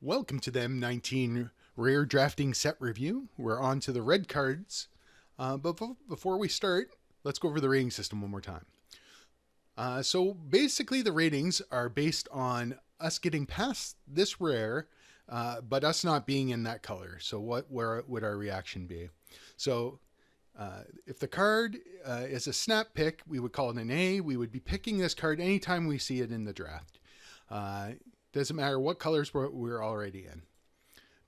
Welcome to the M19 Rare Drafting Set Review. We're on to the red cards. But before we start, let's go over the rating system one more time. So basically the ratings are based on us getting past this rare, but us not being in that color. So where would our reaction be? So if the card is a snap pick, we would call it an A. We would be picking this card anytime we see it in the draft. Doesn't matter what colors we're already in.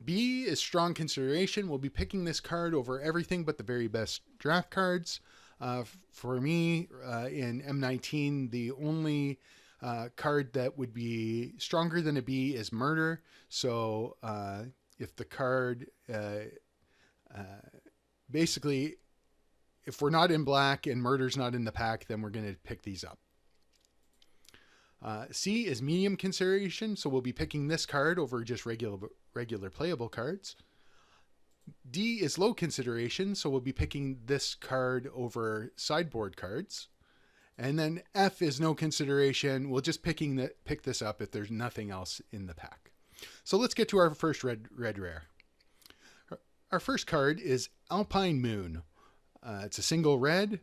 B is strong consideration. We'll be picking this card over everything but the very best draft cards. For me, in M19, the only card that would be stronger than a B is murder. So if the card, basically, if we're not in black and murder's not in the pack, then we're going to pick these up. C is medium consideration, so we'll be picking this card over just regular playable cards. D is low consideration, so we'll be picking this card over sideboard cards. And then F is no consideration. We'll just pick this up if there's nothing else in the pack. So let's get to our first red rare. Our first card is Alpine Moon. It's a single red.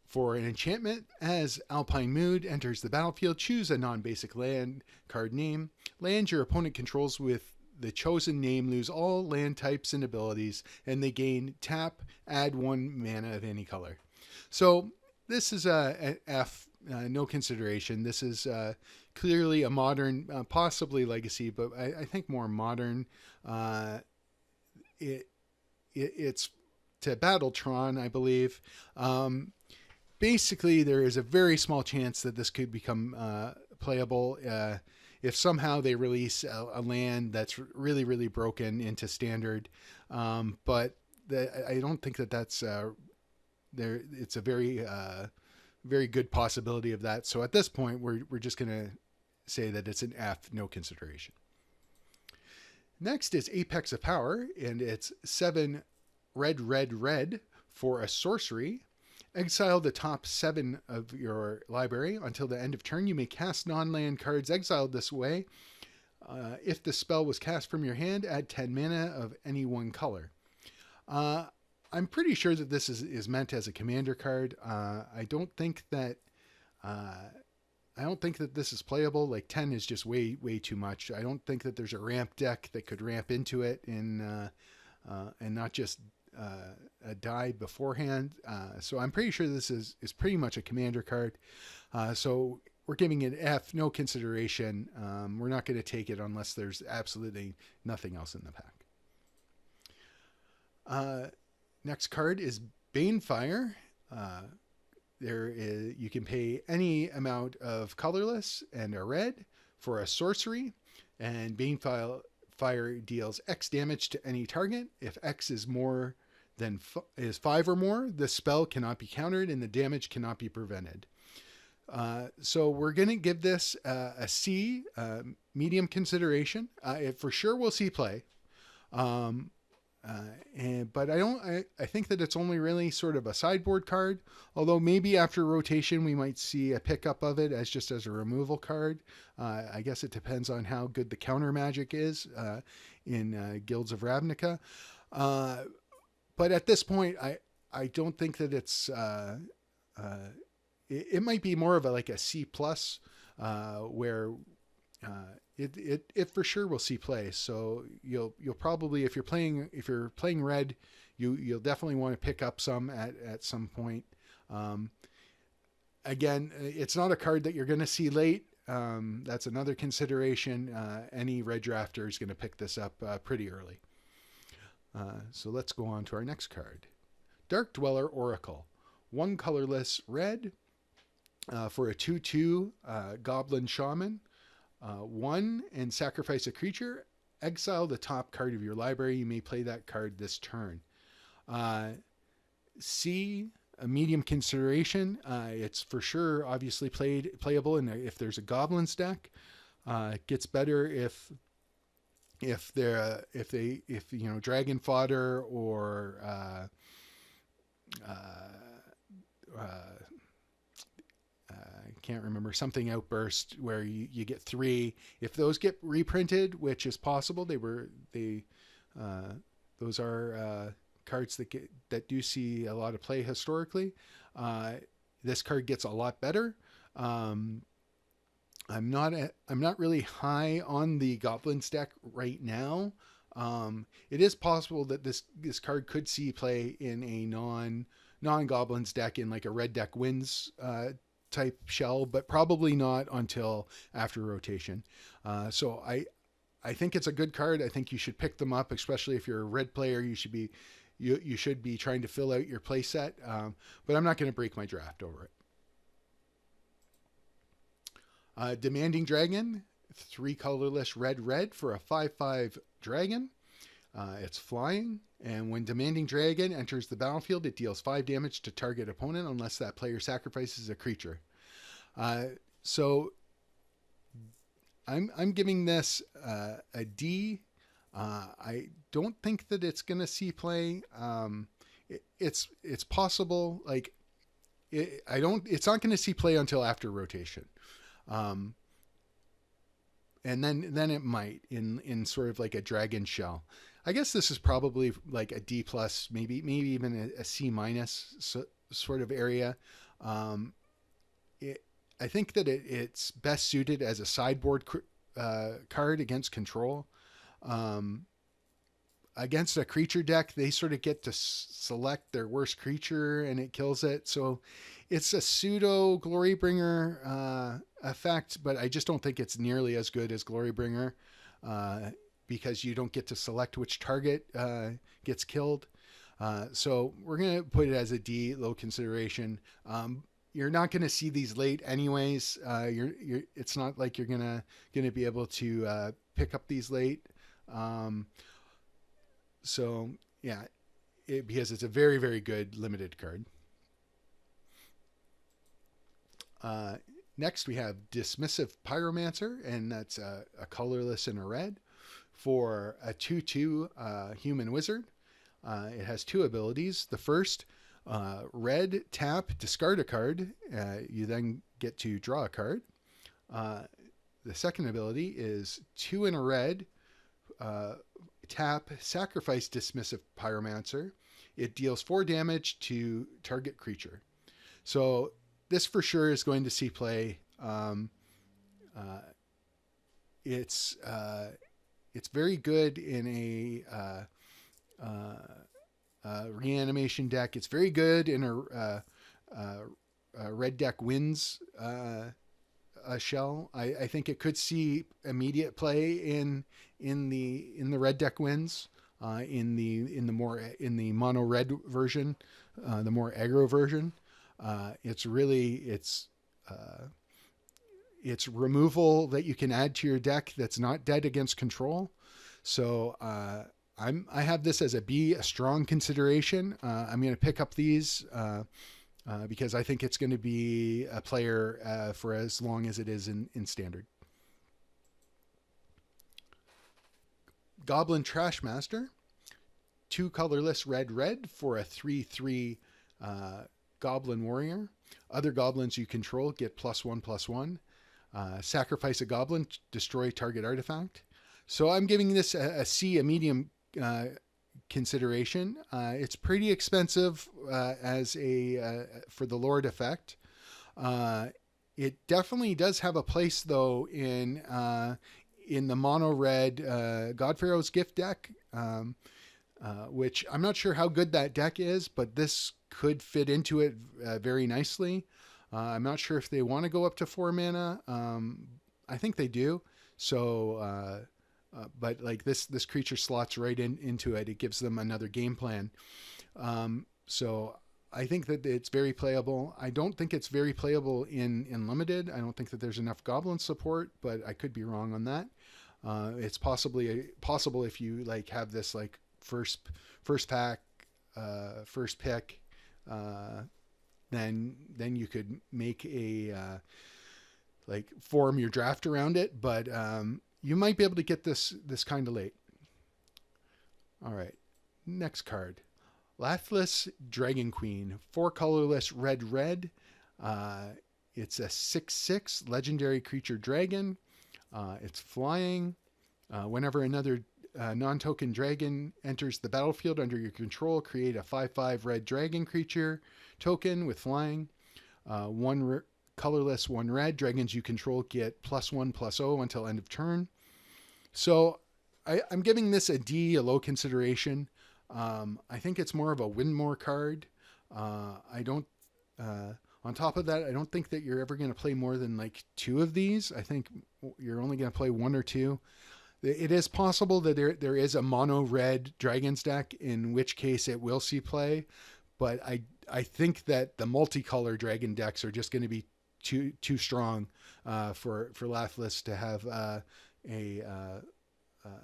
For an enchantment, as Alpine Moon enters the battlefield, choose a non-basic land card name. Lands your opponent controls with the chosen name lose all land types and abilities, and they gain tap, add 1 mana of any color. So this is an F, no consideration. This is clearly a modern, possibly legacy, but I think more modern. It's to Battletron, I believe. Basically, there is a very small chance that this could become playable if somehow they release a land that's really, really broken into standard. But I don't think that's there. It's a very, very good possibility of that. So at this point, we're just going to say that it's an F, no consideration. Next is Apex of Power, and it's 7 red for a sorcery. Exile the top 7 of your library. Until the end of turn, you may cast non-land cards exiled this way. If the spell was cast from your hand, add 10 mana of any one color. I'm pretty sure that this is meant as a commander card. I don't think that this is playable. Like 10 is just way too much. I don't think that there's a ramp deck that could ramp into it and not just die beforehand. So I'm pretty sure this is pretty much a commander card. So we're giving it F, no consideration. We're not going to take it unless there's absolutely nothing else in the pack. Next card is Banefire. You can pay any amount of colorless and a red for a sorcery, and Banefire deals X damage to any target. If X is more than 5 or more, the spell cannot be countered and the damage cannot be prevented. So we're going to give this a C, medium consideration. It for sure will see play. But I think that it's only really sort of a sideboard card, although maybe after rotation we might see a pickup of it as just as a removal card. I guess it depends on how good the counter magic is in Guilds of Ravnica. But at this point, I don't think that it's it might be more of a C plus, where it for sure will see play. So you'll probably, if you're playing red, you'll definitely want to pick up some at some point. Again, it's not a card that you're going to see late. That's another consideration. Any red drafter is going to pick this up pretty early. So let's go on to our next card. Dark Dweller Oracle. 1 colorless red for a 2/2 Goblin Shaman. 1 and sacrifice a creature. Exile the top card of your library. You may play that card this turn. C, a medium consideration. It's for sure obviously playable if there's a Goblins deck. It gets better if dragon fodder or can't remember, something outburst where you get 3. If those get reprinted, which is possible, those are cards that do see a lot of play historically. This card gets a lot better. I'm not really high on the Goblins deck right now. It is possible that this card could see play in a non-Goblins deck, in like a red deck wins type shell, but probably not until after rotation. So I think it's a good card. I think you should pick them up, especially if you're a red player. You should be trying to fill out your play set, but I'm not going to break my draft over it. Demanding Dragon, 3 colorless red for a 5/5 dragon. It's flying, and when Demanding Dragon enters the battlefield, it deals 5 damage to target opponent unless that player sacrifices a creature. So I'm giving this a D. I don't think that it's going to see play. It's possible. Like it's not going to see play until after rotation. And then it might in sort of like a dragon shell. I guess this is probably like a D plus, maybe even a C minus sort of area. I think that it's best suited as a sideboard card against control. Against a creature deck, they sort of get to select their worst creature and it kills it. So it's a pseudo Glorybringer effect, but I just don't think it's nearly as good as Glorybringer because you don't get to select which target gets killed. So we're going to put it as a D, low consideration. You're not going to see these late anyways. It's not like you're going to be able to pick up these late. So yeah, because it's a very, very good limited card. Next we have Dismissive Pyromancer, and that's a colorless and a red for a 2/2 human wizard. It has 2 abilities. The first, red, tap, discard a card. You then get to draw a card. The second ability is 2 in a red, tap, sacrifice Dismissive Pyromancer. It deals 4 damage to target creature. So this for sure is going to see play. It's very good in a reanimation deck. It's very good in a red deck wins a shell. I think it could see immediate play in the red deck wins, in the mono red version, the more aggro version. It's removal that you can add to your deck that's not dead against control. So I have this as a B, a strong consideration. I'm going to pick up these because I think it's going to be a player for as long as it is in standard. Goblin Trashmaster, 2 colorless red for a 3/3 Goblin Warrior. Other goblins you control get +1/+1. Sacrifice a goblin, destroy target artifact. So I'm giving this a C, a medium consideration. It's pretty expensive as for the Lord effect. It definitely does have a place though in the mono red God Pharaoh's Gift deck, which I'm not sure how good that deck is, but this could fit into it very nicely. I'm not sure if they want to go up to 4 mana. I think they do. So, but like this creature slots right into it. It gives them another game plan. So I think that it's very playable. I don't think it's very playable in limited. I don't think that there's enough goblin support, but I could be wrong on that. It's possible if you like have this like first pack, first pick, then you could make a like form your draft around it, but you might be able to get this kind of late. All right, next card, Lathliss Dragon Queen, 4 colorless red. It's a 6/6 legendary creature dragon. It's flying. Whenever another non-token dragon enters the battlefield under your control, create a 5/5 red dragon creature token with flying. Colorless, 1 red. Dragons you control get +1/+0 until end of turn. So I'm giving this a D, a low consideration. I think it's more of a win more card. I don't. On top of that, I don't think that you're ever going to play more than like 2 of these. I think you're only going to play 1 or 2. It is possible that there is a mono red dragons deck, in which case it will see play, but I think that the multicolor dragon decks are just going to be too strong for Lathliss to have an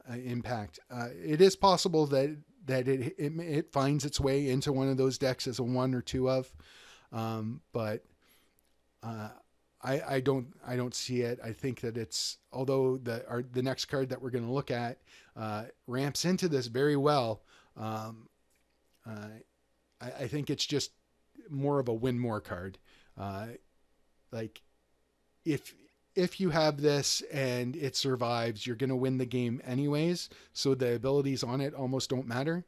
impact. It is possible that it finds its way into one of those decks as a 1 or 2 of, but I don't see it. I think that it's, although the next card that we're going to look at ramps into this very well. I think it's just more of a win more card. Like if you have this and it survives, you're going to win the game anyways. So the abilities on it almost don't matter.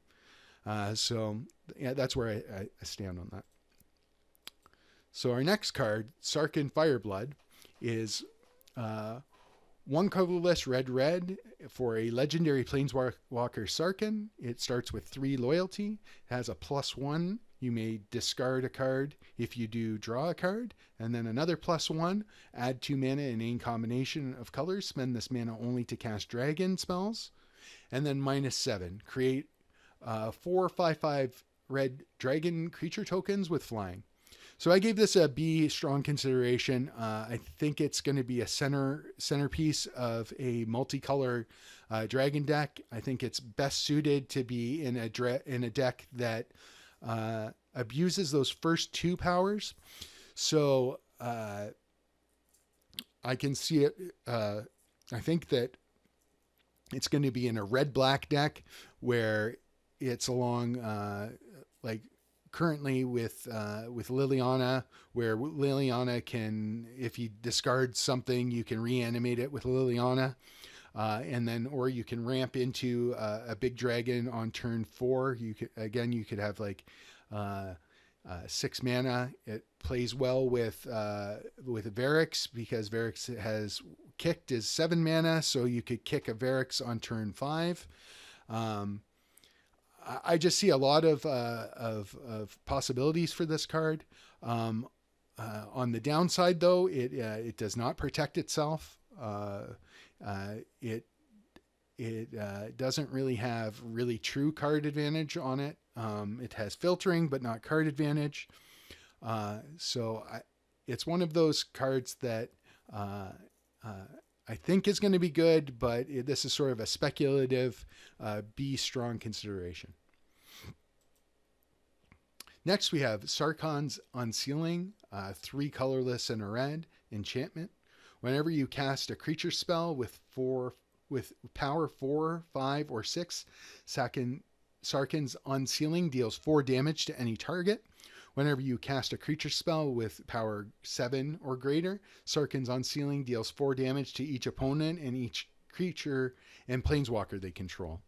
So yeah, that's where I stand on that. So our next card, Sarkhan Fireblood, is 1 colorless red for a legendary planeswalker Sarkhan. It starts with 3 loyalty, has a +1. You may discard a card if you do draw a card, and then another +1. Add 2 mana in any combination of colors. Spend this mana only to cast dragon spells. And then -7. Create 4 5/5 red dragon creature tokens with flying. So I gave this a B, strong consideration. I think it's going to be a centerpiece of a multicolor dragon deck. I think it's best suited to be in a deck that abuses those first 2 powers. So I can see it. I think that it's going to be in a red-black deck where it's along like currently with Liliana, where Liliana can, if you discard something, you can reanimate it with Liliana, and then, or you can ramp into a big dragon on turn 4. You could have like 6 mana. It plays well with Varix, because Varix has kicked is 7 mana, so you could kick a Varix on turn 5. I just see a lot of possibilities for this card. On the downside, though, it does not protect itself. It doesn't really have really true card advantage on it. It has filtering, but not card advantage. So it's one of those cards that I think is going to be good, but this is sort of a speculative B strong consideration. Next, we have Sarkhan's Unsealing, 3 colorless and a red enchantment. Whenever you cast a creature spell with power 4, 5, or 6, Sarkhan's Unsealing deals 4 damage to any target. Whenever you cast a creature spell with power 7 or greater, Sarkhan's Unsealing deals 4 damage to each opponent and each creature and planeswalker they control.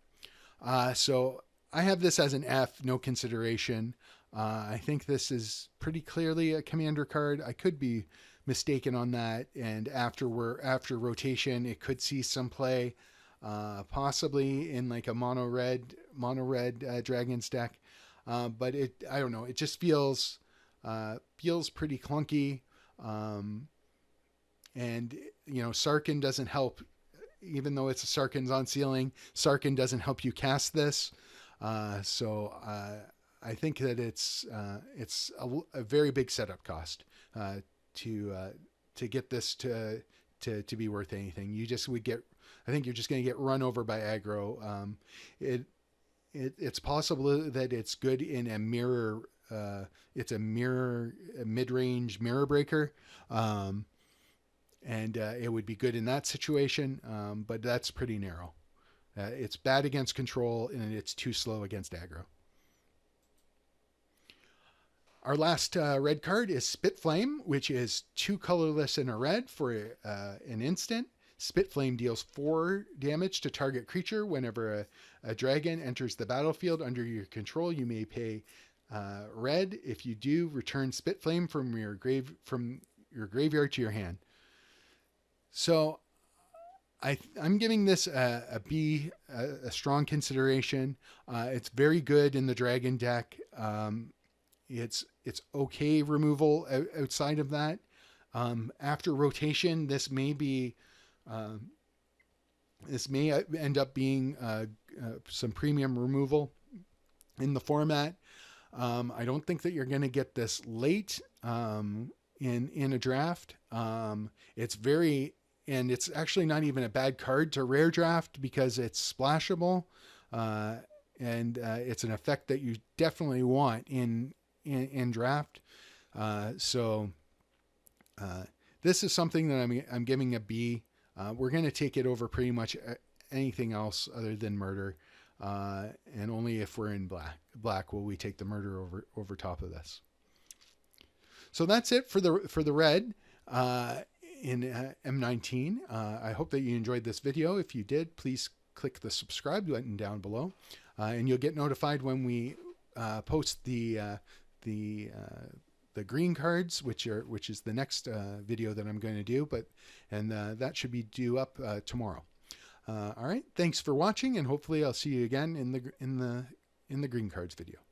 So I have this as an F, no consideration. I think this is pretty clearly a commander card. I could be mistaken on that, and after rotation, it could see some play, possibly in like a mono red dragons deck. But I don't know. It just feels pretty clunky. And Sarkhan doesn't help, even though it's a Sarkhan's Unsealing. Sarkhan doesn't help you cast this. So I think that it's a very big setup cost to get this to be worth anything. I think you're just going to get run over by aggro. It's possible that it's good in a mirror. It's a mid-range mirror breaker, and it would be good in that situation. But that's pretty narrow. It's bad against control, and it's too slow against aggro. Our last red card is Spit Flame, which is 2 colorless and a red for an instant. Spit Flame deals 4 damage to target creature. Whenever a dragon enters the battlefield under your control, you may pay red. If you do, return Spit Flame from your graveyard to your hand. So I'm giving this a B, a strong consideration. It's very good in the dragon deck. It's okay removal outside of that. After rotation, this may end up being some premium removal in the format. I don't think that you're going to get this late in a draft. It's actually not even a bad card to rare draft because it's splashable, and it's an effect that you definitely want in draft. So this is something that I'm giving a B. We're going to take it over pretty much anything else other than murder, and only if we're in black will we take the murder over top of this. So that's it for the red in M19. I hope that you enjoyed this video. If you did, please click the subscribe button down below, and you'll get notified when we post the green cards, which is the next video that I'm going to do. That should be due up tomorrow. All right, thanks for watching, and hopefully I'll see you again in the green cards video.